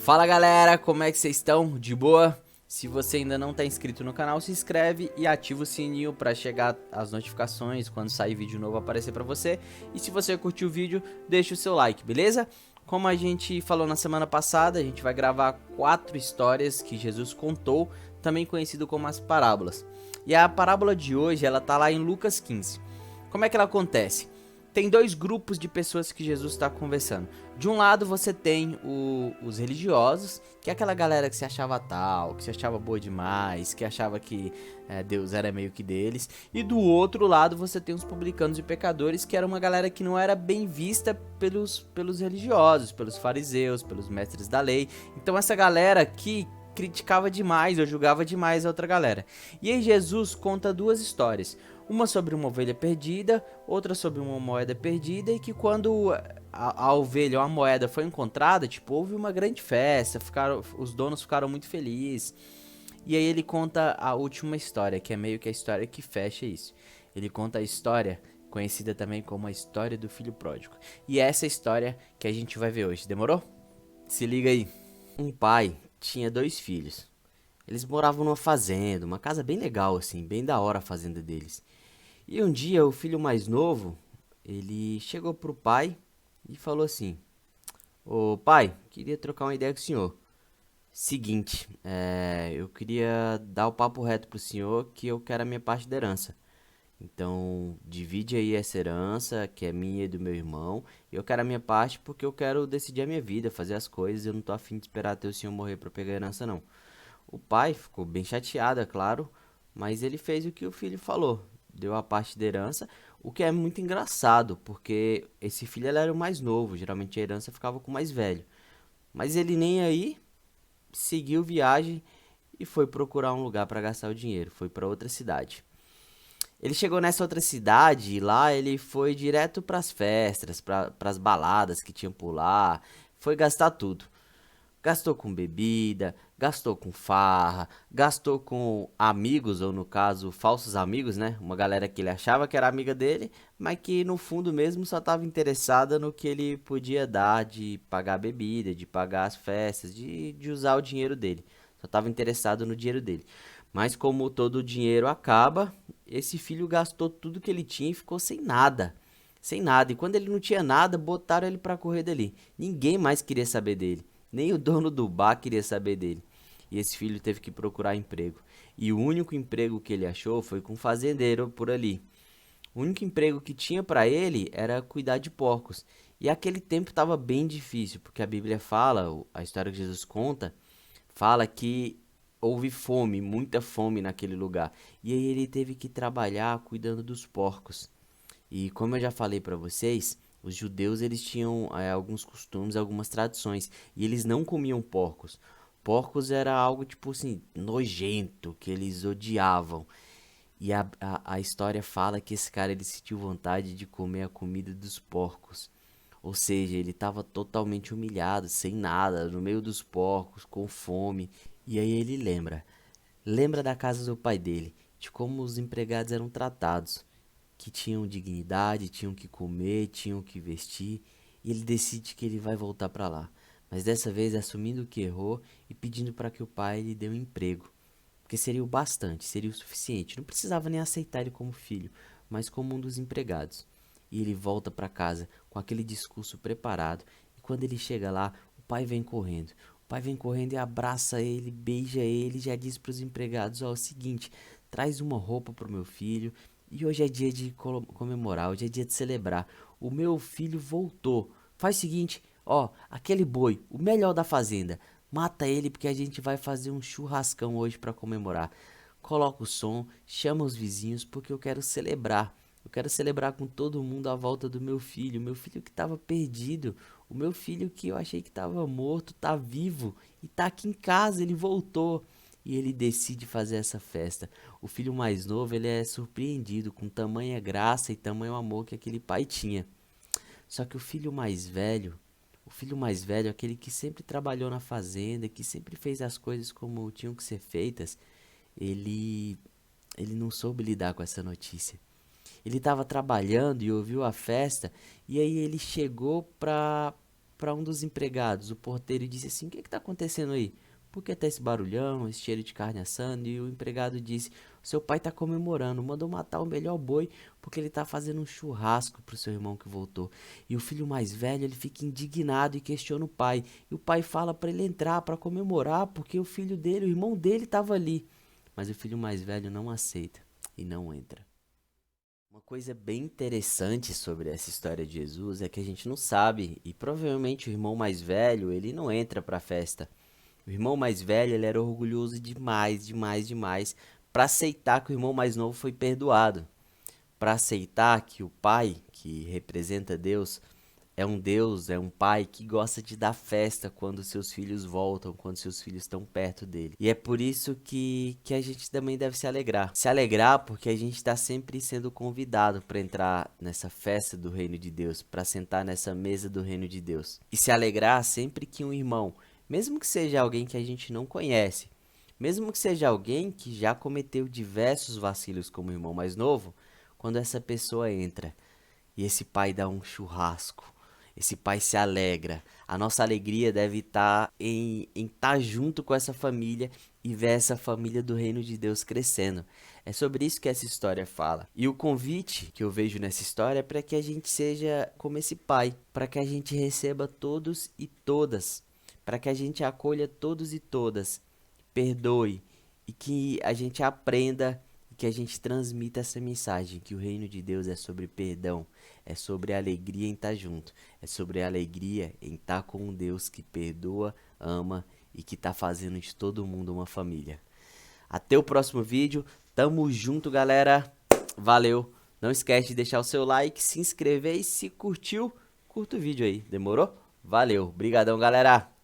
Fala galera, como é que vocês estão? De boa? Se você ainda não está inscrito no canal, se inscreve e ativa o sininho para chegar as notificações quando sair vídeo novo aparecer para você. E se você curtiu o vídeo, deixa o seu like, beleza? Como a gente falou na semana passada, a gente vai gravar 4 histórias que Jesus contou, também conhecido como as parábolas. E a parábola de hoje, ela tá lá em Lucas 15. Como é que ela acontece? Tem dois grupos de pessoas que Jesus está conversando. De um lado você tem os religiosos, que é aquela galera que se achava tal, que se achava boa demais, que achava que Deus era meio que deles. E do outro lado você tem os publicanos e pecadores, que era uma galera que não era bem vista pelos religiosos, pelos fariseus, pelos mestres da lei. Então essa galera que criticava demais ou julgava demais a outra galera. E aí Jesus conta duas histórias. Uma sobre uma ovelha perdida, outra sobre uma moeda perdida, e que quando a ovelha ou a moeda foi encontrada, tipo, houve uma grande festa, os donos ficaram muito felizes. E aí ele conta a última história, que é meio que a história que fecha isso. Ele conta a história conhecida também como a história do filho pródigo. E é essa história que a gente vai ver hoje, demorou? Se liga aí. Um pai tinha dois filhos. Eles moravam numa fazenda, uma casa bem legal assim, bem da hora a fazenda deles. E um dia o filho mais novo, ele chegou pro pai e falou assim: Ô pai, queria trocar uma ideia com o senhor. Seguinte, eu queria dar o papo reto pro senhor que eu quero a minha parte da herança. Então, divide aí essa herança, que é minha e do meu irmão. E eu quero a minha parte porque eu quero decidir a minha vida, fazer as coisas. Eu não tô afim de esperar até o senhor morrer pra pegar a herança, não. O pai ficou bem chateado, é claro, mas ele fez o que o filho falou. Deu a parte da herança, o que é muito engraçado, porque esse filho ele era o mais novo, geralmente a herança ficava com o mais velho. Mas ele nem aí seguiu viagem e foi procurar um lugar para gastar o dinheiro, foi para outra cidade. Ele chegou nessa outra cidade e lá ele foi direto para as festas, para as baladas que tinham por lá, foi gastar tudo. Gastou com bebida, gastou com farra, gastou com amigos, ou no caso, falsos amigos, né? Uma galera que ele achava que era amiga dele, mas que no fundo mesmo só estava interessada no que ele podia dar de pagar a bebida, de pagar as festas, de usar o dinheiro dele. Só estava interessado no dinheiro dele. Mas como todo o dinheiro acaba, esse filho gastou tudo que ele tinha e ficou sem nada. Sem nada. E quando ele não tinha nada, botaram ele para correr dali. Ninguém mais queria saber dele. Nem o dono do bar queria saber dele. E esse filho teve que procurar emprego. E o único emprego que ele achou foi com um fazendeiro por ali. O único emprego que tinha para ele era cuidar de porcos. E aquele tempo estava bem difícil, porque a Bíblia fala, a história que Jesus conta, fala que houve fome, muita fome naquele lugar. E aí ele teve que trabalhar cuidando dos porcos. E como eu já falei para vocês, os judeus eles tinham alguns costumes, algumas tradições, e eles não comiam porcos. Porcos era algo tipo assim, nojento, que eles odiavam. E a história fala que esse cara ele sentiu vontade de comer a comida dos porcos. Ou seja, ele estava totalmente humilhado, sem nada, no meio dos porcos, com fome. E aí ele lembra da casa do pai dele, de como os empregados eram tratados, que tinham dignidade, tinham que comer, tinham que vestir, e ele decide que ele vai voltar para lá. Mas dessa vez assumindo que errou e pedindo para que o pai lhe dê um emprego, porque seria o bastante, seria o suficiente. Não precisava nem aceitar ele como filho, mas como um dos empregados. E ele volta para casa com aquele discurso preparado, e quando ele chega lá, o pai vem correndo. O pai vem correndo e abraça ele, beija ele, e já diz para os empregados: ó, é o seguinte, traz uma roupa pro meu filho, e hoje é dia de comemorar, hoje é dia de celebrar. O meu filho voltou. Faz o seguinte, ó, aquele boi, o melhor da fazenda, mata ele porque a gente vai fazer um churrascão hoje para comemorar. Coloca o som, chama os vizinhos porque eu quero celebrar. Eu quero celebrar com todo mundo a volta do meu filho que estava perdido, o meu filho que eu achei que estava morto, tá vivo e tá aqui em casa, ele voltou. E ele decide fazer essa festa. O filho mais novo, ele é surpreendido com tamanha graça e tamanho amor que aquele pai tinha. Só que o filho mais velho, aquele que sempre trabalhou na fazenda, que sempre fez as coisas como tinham que ser feitas, ele ele não soube lidar com essa notícia. Ele estava trabalhando e ouviu a festa, e aí ele chegou para um dos empregados, o porteiro, e disse assim: o que que tá acontecendo aí? Por que tá esse barulhão, esse cheiro de carne assando? E o empregado disse: seu pai tá comemorando, mandou matar o melhor boi porque ele tá fazendo um churrasco pro seu irmão que voltou. E o filho mais velho, ele fica indignado e questiona o pai. E o pai fala para ele entrar para comemorar porque o filho dele, o irmão dele tava ali. Mas o filho mais velho não aceita e não entra. Uma coisa bem interessante sobre essa história de Jesus é que a gente não sabe, e provavelmente o irmão mais velho, ele não entra para a festa. O irmão mais velho, ele era orgulhoso demais, demais, demais, para aceitar que o irmão mais novo foi perdoado, para aceitar que o pai, que representa Deus, é um pai que gosta de dar festa quando seus filhos voltam, quando seus filhos estão perto dele. E é por isso que a gente também deve se alegrar. Se alegrar porque a gente está sempre sendo convidado para entrar nessa festa do reino de Deus, para sentar nessa mesa do reino de Deus. E se alegrar sempre que um irmão, mesmo que seja alguém que a gente não conhece, mesmo que seja alguém que já cometeu diversos vacilos como o irmão mais novo, quando essa pessoa entra e esse pai dá um churrasco, esse pai se alegra. A nossa alegria deve estar em estar junto com essa família e ver essa família do reino de Deus crescendo. É sobre isso que essa história fala. E o convite que eu vejo nessa história é para que a gente seja como esse pai, para que a gente receba todos e todas, para que a gente acolha todos e todas, perdoe e que a gente aprenda, que a gente transmita essa mensagem, que o reino de Deus é sobre perdão, é sobre alegria em estar junto, é sobre alegria em estar com um Deus que perdoa, ama e que está fazendo de todo mundo uma família. Até o próximo vídeo, tamo junto, galera, valeu, não esquece de deixar o seu like, se inscrever e se curtiu, curta o vídeo aí, demorou? Valeu, brigadão, galera!